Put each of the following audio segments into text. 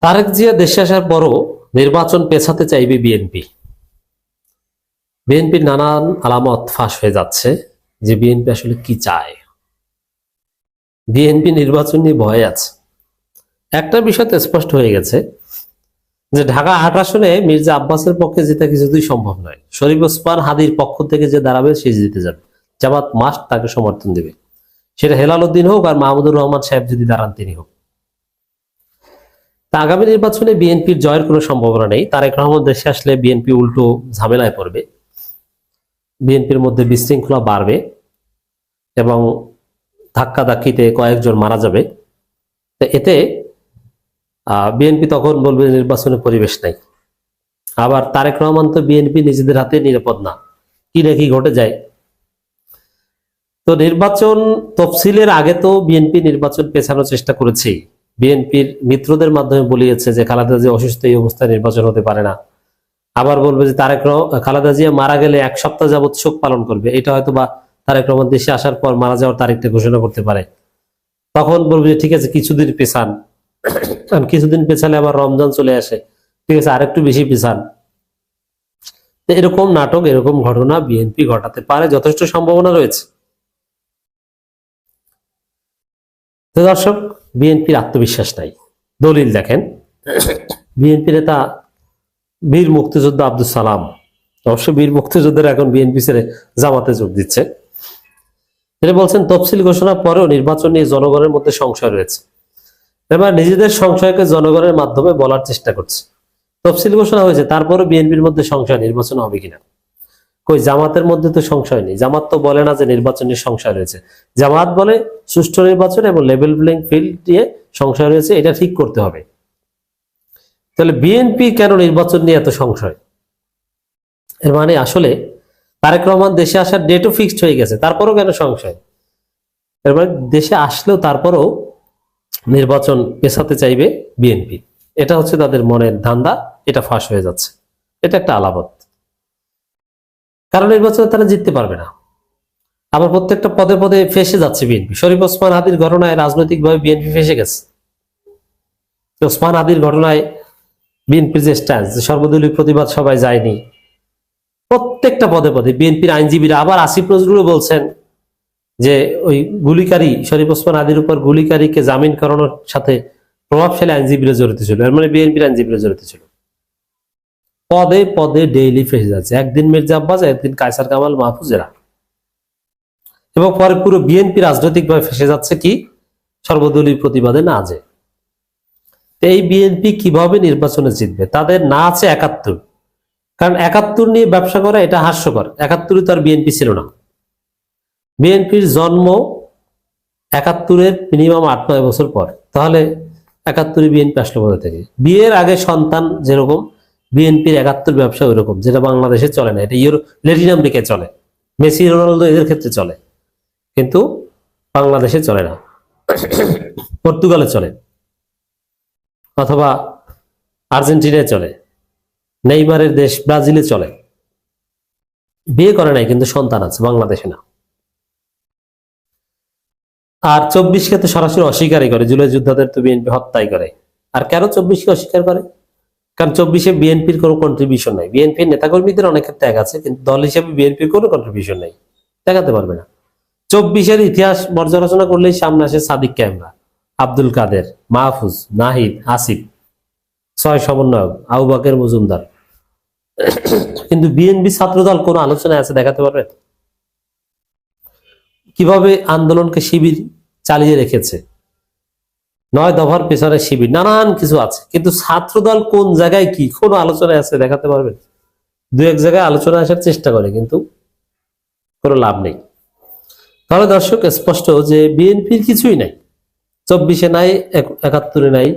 তারেক জিয়া দেশে আসার পরও নির্বাচন পেছাতে চাইবে বিএনপি। বিএনপির নানান আলামত ফাঁস হয়ে যাচ্ছে যে বিএনপি আসলে কি চায়। বিএনপি নির্বাচন নিয়ে ভয় আছে। একটা বিষয় তো স্পষ্ট হয়ে গেছে যে ঢাকা ৮ আসনে মির্জা আব্বাসের পক্ষে জেতা কিছুতেই সম্ভব নয়। শরীফ ওসমান হাদির পক্ষ থেকে যে দাঁড়াবে সে জিতে যাবে। জামাত মাস্ট তাকে সমর্থন দেবে, সেটা হেলাল উদ্দিন হোক আর মাহমুদুর রহমান সাহেব যদি দাঁড়ান তিনি হোক। তা আগামী নির্বাচনে বিএনপির জয়ের কোনো সম্ভাবনা নেই। তারেক রহমান দেশে আসলে বিএনপি উল্টো ঝামেলায় পড়বে, বিএনপির মধ্যে বিশৃঙ্খলা বাড়বে এবং ধাক্কাধাক্কিতে কয়েকজন মারা যাবে। এতে বিএনপি তখন বলবে নির্বাচনের পরিবেশ নাই। আবার তারেক রহমান তো বিএনপি নিজেদের হাতে নিরাপদ না, কি না কি ঘটে যায়। তো নির্বাচন তফসিলের আগে তো বিএনপি নির্বাচন পেছানোর চেষ্টা করেছে। বিএনপির মিত্রদের মাধ্যমে বলিয়েছে যে খালেদা জিয়া অসুস্থ, এই অবস্থায় নির্বাচন হতে পারে না। আবার বলবে যে খালেদা জিয়া মারা গেলে 1 সপ্তাহ যাবৎ শোক পালন করবে, এটা হয়তো বা তারেক রহমান দেশে আসার পর মারা যাওয়ার তারিখটা ঘোষণা করতে পারে। তখন বলবে যে ঠিক আছে কিছুদিন পেছান, কিছুদিন পেছালে আবার রমজান চলে আসে, ঠিক আছে আরেকটু বেশি পেছান। এরকম নাটক, এরকম ঘটনা বিএনপি ঘটাতে পারে, যথেষ্ট সম্ভাবনা রয়েছে। তো দর্শক, বিএনপির আত্মবিশ্বাস নাই। দলিল দেখেন, বিএনপি নেতা বীর মুক্তিযোদ্ধা আব্দুল সালাম, অবশ্য বীর মুক্তিযোদ্ধারা এখন বিএনপি ছেড়ে জামাতে যোগ দিচ্ছে, তিনি বলছেন তফসিল ঘোষণার পরেও নির্বাচন নিয়ে জনগণের মধ্যে সংশয় রয়েছে। এবার নিজেদের সংশয়কে জনগণের মাধ্যমে বলার চেষ্টা করছে। তফসিল ঘোষণা হয়েছে, তারপরে বিএনপির মধ্যে সংশয় নির্বাচন হবে কিনা। কই, জামাতের মধ্যে তো সংশয় নেই। জামাত তো বলে না যে নির্বাচন নিয়ে সংশয় রয়েছে। জামাত বলে সুষ্ঠু নির্বাচন এবং লেভেল প্লেইং ফিল্ড নিয়ে সংশয় রয়েছে, এটা ঠিক করতে হবে। তাহলে বিএনপি কেন নির্বাচন নিয়ে এত সংশয়? এর মানে আসলে তারেক রহমান দেশে আসার ডেটও ফিক্সড হয়ে গেছে, তারপরও কেন সংশয়? এর মানে দেশে আসলেও তারপরও নির্বাচন পেছাতে চাইবে বিএনপি। এটা হচ্ছে তাদের মনের ধান্দা, এটা ফাঁস হয়ে যাচ্ছে। এটা একটা আলামত, কারণ নির্বাচনে তারা জিততে পারবে না। আবার প্রত্যেকটা পদে পদে ফেসে যাচ্ছে বিএনপি। শরীফ ওসমান হাদির ঘটনায় রাজনৈতিকভাবে বিএনপি ফেসে গেছে। ওসমান হাদির ঘটনায় বিএনপির যে স্ট্যান্স, যে সর্বদলীয় প্রতিবাদ সবাই যায়নি, প্রত্যেকটা পদে পদে বিএনপির আইনজীবীরা, আবার আসিফ নজরুলও বলছেন যে ওই গুলিকারী শরীফ ওসমান হাদির উপর গুলিকারীকে জামিন করানোর সাথে প্রভাবশালী আইনজীবীরা জড়িত ছিল। এর মানে বিএনপির আইনজীবীরা জড়িত ছিল। পদে পদে ডেইলি ফেসে যাচ্ছে, একদিন মির্জা আব্বাস, একদিন কায়সার কামাল মাহফুজেরা, এবং পরে পুরো বিএনপি রাজনৈতিকভাবে ফেসে যাচ্ছে কি সর্বদলীয় প্রতিবাদে না যে। এই বিএনপি কিভাবে নির্বাচনে জিতবে? তাদের না আছে ৭১, কারণ ৭১ নিয়ে ব্যবসা করা এটা হাস্যকর। ৭১ তো আর বিএনপি ছিল না। বিএনপির জন্ম ৭১-এর মিনিমাম ৮-৯ বছর পর, তাহলে ৭১ বিএনপি আসলো কোথা থেকে? বিয়ের আগে সন্তান যেরকম, বিএনপির ৭১ ব্যবসা ওই রকম, যেটা বাংলাদেশে চলে না, এটা ল্যাটিন আমেরিকায় চলে, মেসি রোনালদো এদের ক্ষেত্রে চলে, কিন্তু বাংলাদেশে চলে না। পর্তুগালে চলে, অথবা আর্জেন্টিনায় চলে, নেইমারের দেশ ব্রাজিলে চলে। বিয়ে করে নাই কিন্তু সন্তান আছে, বাংলাদেশে না। আর ২৪কে তো সরাসরি অস্বীকারই করে, জুলাই যোদ্ধাদের তো বিএনপি হত্যাই করে। আর কেন ২৪কে অস্বীকার করে? কারণ ২৪-এ বিএনপির কোনো কন্ট্রিবিউশন নাই। বিএনপির নেতাকর্মীদের অনেকের ত্যাগ আছে, কিন্তু দল হিসেবে বিএনপির কোনো কন্ট্রিবিউশন নাই, দেখাতে পারবে না। ২৪-এর ইতিহাস পর্যালোচনা করলেই সামনে আসে সাদিক ক্যামেরা, আব্দুল কাদের, মাহফুজ, নাহিদ, আসিফ, ৬ সমন্বয়ক, আবু বকর মজুমদার। কিন্তু বিএনপি ছাত্রদল কোন আলোচনায় আছে দেখাতে পারবে? কিভাবে আন্দোলনকে শিবির চালিয়ে রেখেছে, ৯ দফার পেছনে শিবির, নানান কিছু আছে, কিন্তু ছাত্রদল কোন জায়গায় কি কোন আলোচনায় আছে দেখাতে পারবেন? ২-১ জায়গায় আলোচনা আসার চেষ্টা করে, কিন্তু কোনো লাভ নেই। তাহলে দর্শক, স্পষ্ট যে বিএনপির কিছুই নাই। ২৪-এ নাই, ৭১-এ নাই।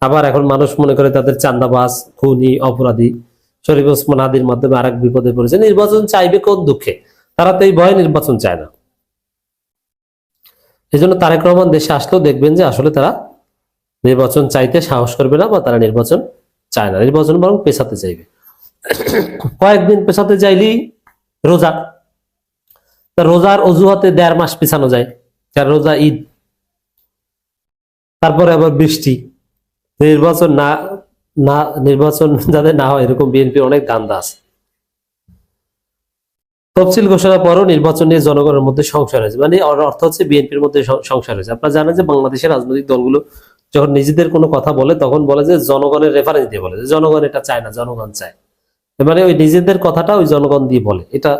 আবার এখন মানুষ মনে করে তাদের চান্দাবাজ, খুনি, অপরাধী। শরীফ ওসমান হাদির মাধ্যমে আরেক বিপদে পড়েছে। নির্বাচন চাইবে কোন দুঃখে? তারা তো এই ভয়ে নির্বাচন চায় না। এই জন্য তারেক রহমান দেশে আসলেও দেখবেন যে আসলে তারা নির্বাচন চাইতে সাহস করবে না, বা তারা নির্বাচন চায় না, নির্বাচন বরং পেছাতে চাইবে। কয়েকদিন পেছাতে চাইলেই রোজা, রোজার অজুহাতে ১.৫ মাস পেছানো যায়, কারণ রোজা ঈদ, তারপরে আবার বৃষ্টি, নির্বাচন না না নির্বাচন যাতে না হয় এরকম বিএনপির অনেক দান্দা আছে। তফসিল ঘোষণার পরও নির্বাচন নিয়ে জনগণের মধ্যে সংশয় রয়েছে, মানে অর্থ হচ্ছে বিএনপির মধ্যে সংশয় রয়েছে। আপনারা জানেন যে বাংলাদেশের রাজনৈতিক দলগুলো যখন নিজেদের কোনো কথা বলে তখন বলে যে জনগণের রেফারেন্স দিয়ে বলে যে জনগণ এটা চায় না, জনগণ চায়, মানে ওই নিজেদের কথাটা ওই জনগণ দিয়ে বলে, এটা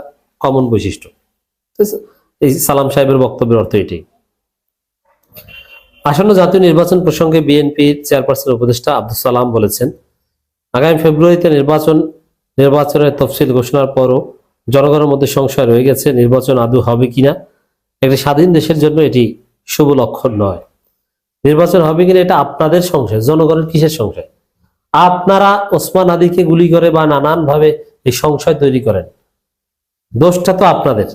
কমন বৈশিষ্ট্য। এই সালাম সাহেবের বক্তব্যের অর্থ এটি। আসন্ন জাতীয় নির্বাচন প্রসঙ্গে বিএনপির চেয়ারপারসন উপদেষ্টা আব্দুল সালাম বলেছেন, আগামী ফেব্রুয়ারিতে নির্বাচনের তফসিল ঘোষণার পরও জনগণের মধ্যে সংশয় রয়ে গেছে নির্বাচন আদৌ হবে কিনা। একটি স্বাধীন দেশের জন্য এটি শুভ লক্ষণ নয়। নির্বাচন হবে কিনা এটা আপনাদের সংশয়, জনগণের কিসের সংশয়? আপনারা ওসমান আলীকে গুলি করে বা নানান ভাবে এই সংশয় তৈরি করেন, দোষটা তো আপনাদের।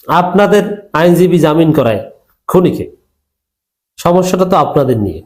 আপনাদের আইনজীবী জামিন করায় খুনিকে, সমস্যাটা তো আপনাদের নিয়ে।